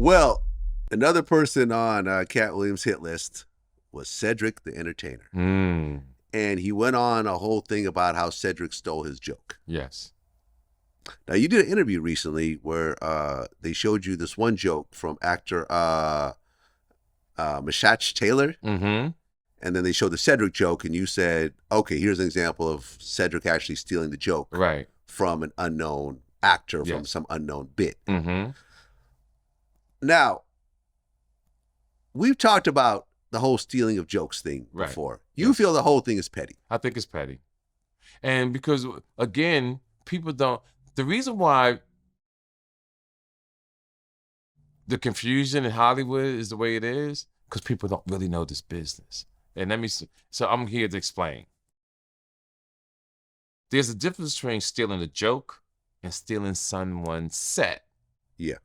Well, another person on Katt Williams' hit list was Cedric the Entertainer. And he went on a whole thing about how Cedric stole his joke. Yes. Now, you did an interview recently where they showed you this one joke from actor Mashach Taylor. Mm-hmm. And then they showed the Cedric joke, and you said, okay, here's an example of Cedric actually stealing the joke from an unknown actor from some unknown bit. Mm-hmm. Now, we've talked about the whole stealing of jokes thing before. You feel the whole thing is petty. I think it's petty. And because, again, people don't... The reason why the confusion in Hollywood is the way it is, because people don't really know this business. And so I'm here to explain. There's a difference between stealing a joke and stealing someone's set. Yeah.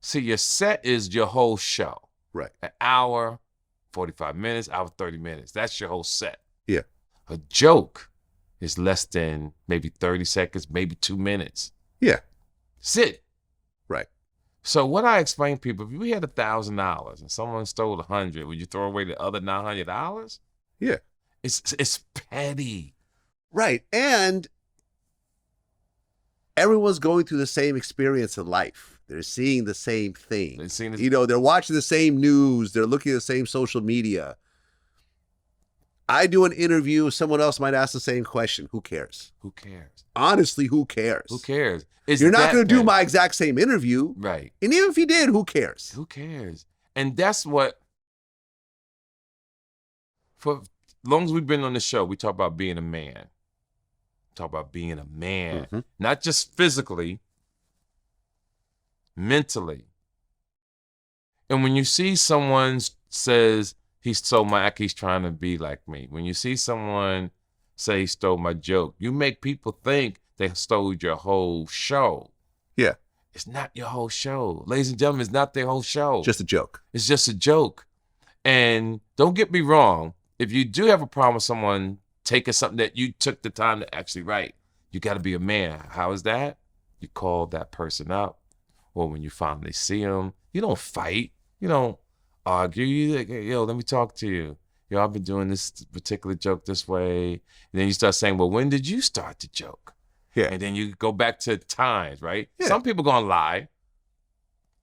See, your set is your whole show. Right. An hour, 45 minutes, hour, 30 minutes. That's your whole set. Yeah. A joke is less than maybe 30 seconds, maybe 2 minutes. Yeah. That's it. Right. So what I explain to people, if we had $1,000 and someone stole 100, would you throw away the other $900? Yeah. It's petty. Right. And everyone's going through the same experience in life. They're seeing the same thing. They're watching the same news. They're looking at the same social media. I do an interview. Someone else might ask the same question. Who cares? Who cares? Honestly, who cares? Who cares? You're not going to do my exact same interview. Right. And even if you did, who cares? Who cares? And that's what, for as long as we've been on the show, we talk about being a man. Talk about being a man. Not just physically, mentally. And when you see someone says, he stole my act, he's trying to be like me. When you see someone say he stole my joke, you make people think they stole your whole show. Yeah. It's not your whole show. Ladies and gentlemen, it's not their whole show. Just a joke. It's just a joke. And don't get me wrong, if you do have a problem with someone taking something that you took the time to actually write, you got to be a man. How is that? You call that person up. Or when you finally see them, you don't fight. You don't argue. You like, hey, yo, let me talk to you. Yo, I've been doing this particular joke this way. And then you start saying, well, when did you start the joke? Yeah. And then you go back to times, right? Yeah. Some people gonna lie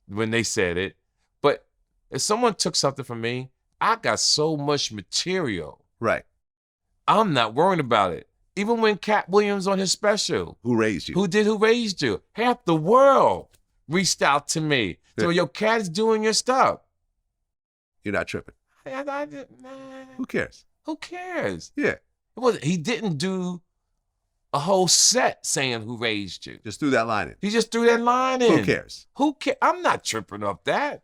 when they said it. But if someone took something from me, I got so much material. Right. I'm not worried about it. Even when Katt Williams on his special. Who Raised You? Who Raised You? Half the world reached out to me. So your cat is doing your stuff. You're not tripping. Who cares? Who cares? Yeah. He didn't do a whole set saying who raised you. Just threw that line in. He just threw that line in. Who cares? Who cares? I'm not tripping off that.